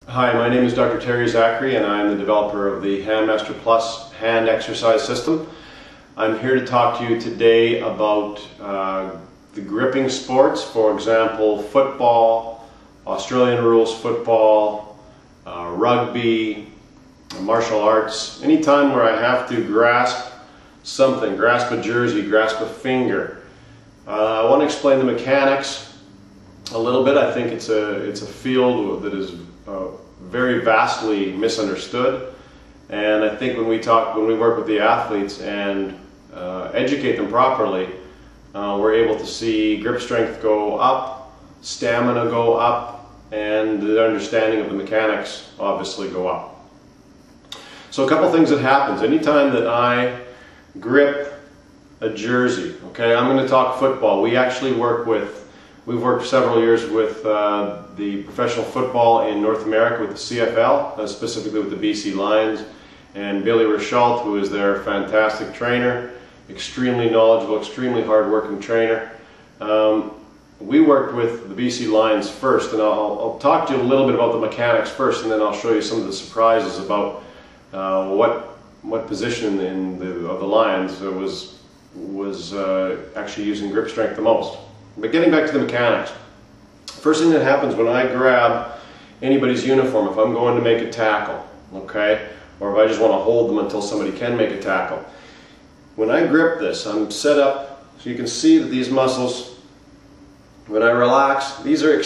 Hi, my name is Dr. Zachary and I am the developer of the Handmaster Plus hand exercise system. I'm here to talk to you today about the gripping sports, for example, football, Australian rules football, rugby, martial arts. Anytime where I have to grasp something, grasp a jersey, grasp a finger. I want to explain the mechanics a little bit. I think it's a field that is very vastly misunderstood, and I think when we work with the athletes and educate them properly, we're able to see grip strength go up, stamina go up, and the understanding of the mechanics obviously go up. So a couple things that happens anytime that I grip a jersey. Okay, I'm going to talk football. We've worked several years with the professional football in North America with the CFL, specifically with the BC Lions, and Billy Richalt, who is their fantastic trainer, extremely knowledgeable, extremely hard-working trainer. We worked with the BC Lions first, and I'll talk to you a little bit about the mechanics first, and then I'll show you some of the surprises about what position of the Lions was actually using grip strength the most. But getting back to the mechanics, first thing that happens when I grab anybody's uniform, if I'm going to make a tackle, okay, or if I just want to hold them until somebody can make a tackle, when I grip this, I'm set up so you can see that these muscles, when I relax, these are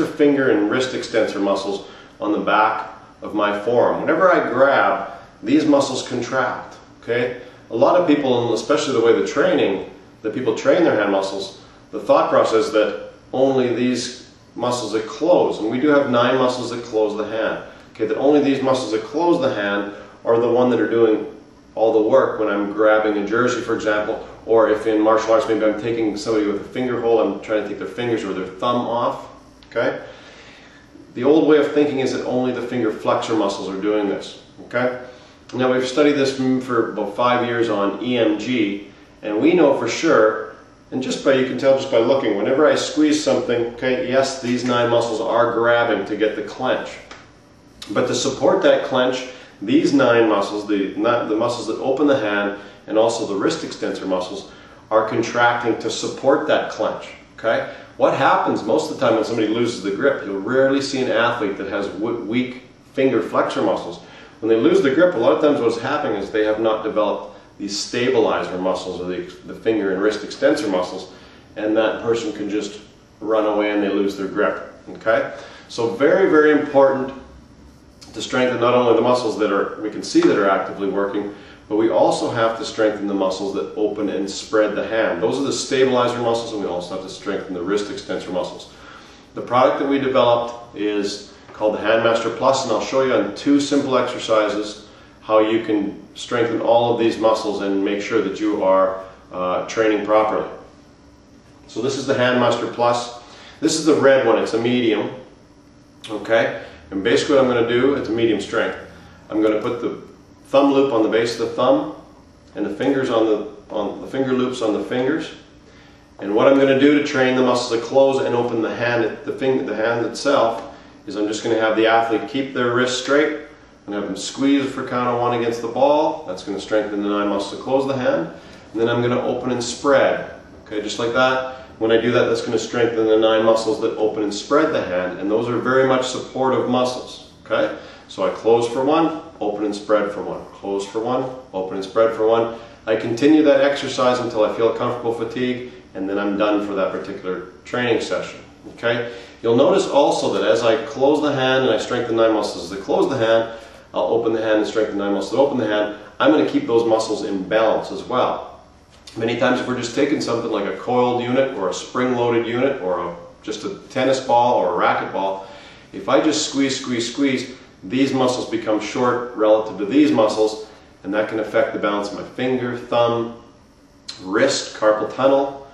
finger and wrist extensor muscles on the back of my forearm. Whenever I grab, these muscles contract, okay? A lot of people, and especially the way that people train their hand muscles, the thought process that only these muscles that close, and we do have 9 muscles that close the hand, okay, that only these muscles that close the hand are the one that are doing all the work when I'm grabbing a jersey, for example, or if in martial arts maybe I'm taking somebody with a finger hold, I'm trying to take their fingers or their thumb off, okay? The old way of thinking is that only the finger flexor muscles are doing this, okay? Now we've studied this for about 5 years on EMG, and we know for sure, and you can tell just by looking, whenever I squeeze something, okay, yes, these 9 muscles are grabbing to get the clench. But to support that clench, these 9 muscles, the muscles that open the hand and also the wrist extensor muscles, are contracting to support that clench, okay? What happens most of the time when somebody loses the grip, you'll rarely see an athlete that has weak finger flexor muscles. When they lose the grip, a lot of times what's happening is they have not developed these stabilizer muscles, or the finger and wrist extensor muscles, and that person can just run away and they lose their grip, okay? So very, very important to strengthen not only the muscles that we can see that are actively working, but we also have to strengthen the muscles that open and spread the hand. Those are the stabilizer muscles, and we also have to strengthen the wrist extensor muscles. The product that we developed is called the Handmaster Plus, and I'll show you on 2 simple exercises how you can strengthen all of these muscles and make sure that you are training properly. So this is the Handmaster Plus. This is the red one, it's a medium, okay? And basically what I'm going to do, it's a medium strength. I'm going to put the thumb loop on the base of the thumb and the fingers on the finger loops on the fingers. And what I'm going to do to train the muscles to close and open the hand, the hand itself, is I'm just going to have the athlete keep their wrist straight. I'm going to have them squeeze for count of 1 against the ball. That's going to strengthen the 9 muscles to close the hand. And then I'm going to open and spread. Okay, just like that. When I do that, that's going to strengthen the 9 muscles that open and spread the hand. And those are very much supportive muscles. Okay, so I close for 1, open and spread for 1. Close for 1, open and spread for 1. I continue that exercise until I feel comfortable fatigue, and then I'm done for that particular training session. Okay, you'll notice also that as I close the hand and I strengthen 9 muscles as I close the hand, I'll open the hand and strengthen 9 muscles to open the hand. I'm going to keep those muscles in balance as well. Many times if we're just taking something like a coiled unit or a spring-loaded unit or just a tennis ball or a racket ball, if I just squeeze, squeeze, squeeze, these muscles become short relative to these muscles, and that can affect the balance of my finger, thumb, wrist, carpal tunnel,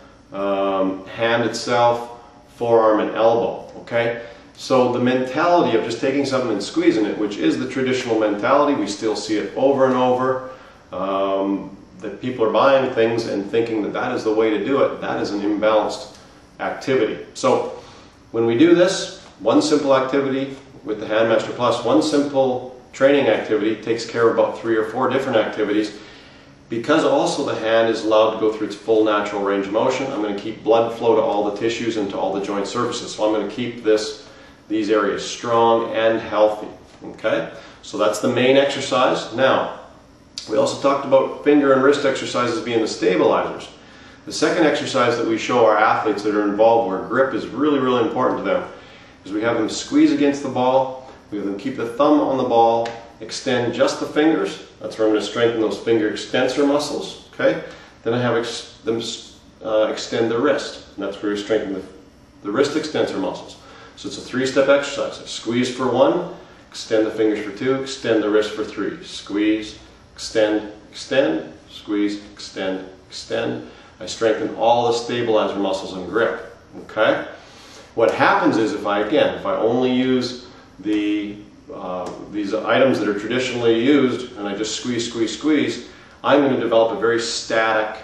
hand itself, forearm, and elbow. Okay? So the mentality of just taking something and squeezing it, which is the traditional mentality, we still see it over and over, that people are buying things and thinking that that is the way to do it. That is an imbalanced activity. So when we do this, one simple activity, with the Handmaster Plus, one simple training activity takes care of about 3 or 4 different activities. Because also the hand is allowed to go through its full natural range of motion, I'm going to keep blood flow to all the tissues and to all the joint surfaces. So I'm going to keep these areas strong and healthy. Okay? So that's the main exercise. Now, we also talked about finger and wrist exercises being the stabilizers. The second exercise that we show our athletes that are involved where grip is really, really important to them is we have them squeeze against the ball, we have them keep the thumb on the ball, extend just the fingers. That's where I'm going to strengthen those finger extensor muscles. Okay? Then I have them extend the wrist. And that's where we strengthen the wrist extensor muscles. So it's a 3-step exercise. I squeeze for 1, extend the fingers for 2, extend the wrist for 3. Squeeze, extend, extend, squeeze, extend, extend. I strengthen all the stabilizer muscles and grip. Okay? What happens is if I only use these items that are traditionally used and I just squeeze, squeeze, squeeze, I'm going to develop a very static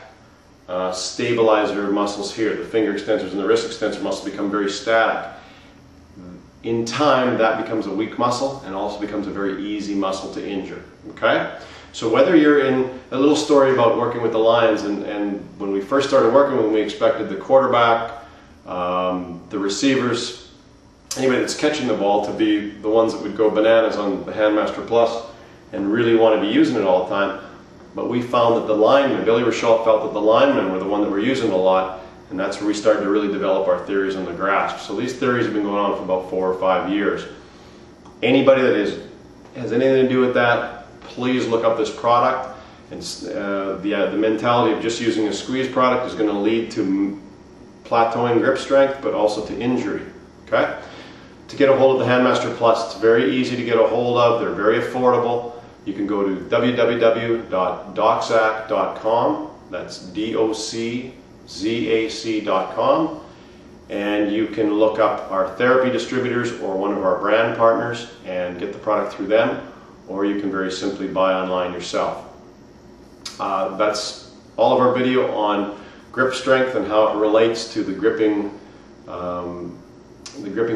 stabilizer muscles here. The finger extensors and the wrist extensor muscles become very static. In time, that becomes a weak muscle and also becomes a very easy muscle to injure. Okay? So whether you're in a little story about working with the Lions, and when we first started working with them, we expected the quarterback, the receivers, anybody that's catching the ball to be the ones that would go bananas on the Handmaster Plus and really want to be using it all the time. But we found that the linemen, Billy Rochelle felt that the linemen were the one that were using it a lot, and that's where we started to really develop our theories on the grasp. So these theories have been going on for about 4 or 5 years. Anybody that has anything to do with that, please look up this product. And the mentality of just using a squeeze product is going to lead to plateauing grip strength, but also to injury. Okay? To get a hold of the Handmaster Plus, it's very easy to get a hold of. They're very affordable. You can go to www.doczac.com. That's doczac.com, and you can look up our therapy distributors or one of our brand partners and get the product through them, or you can very simply buy online yourself. That's all of our video on grip strength and how it relates to the gripping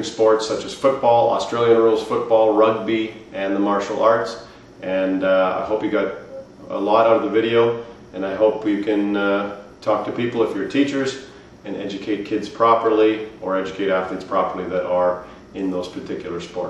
sports such as football, Australian rules football, rugby, and the martial arts. And I hope you got a lot out of the video, and I hope you can talk to people if you're teachers and educate kids properly or educate athletes properly that are in those particular sports.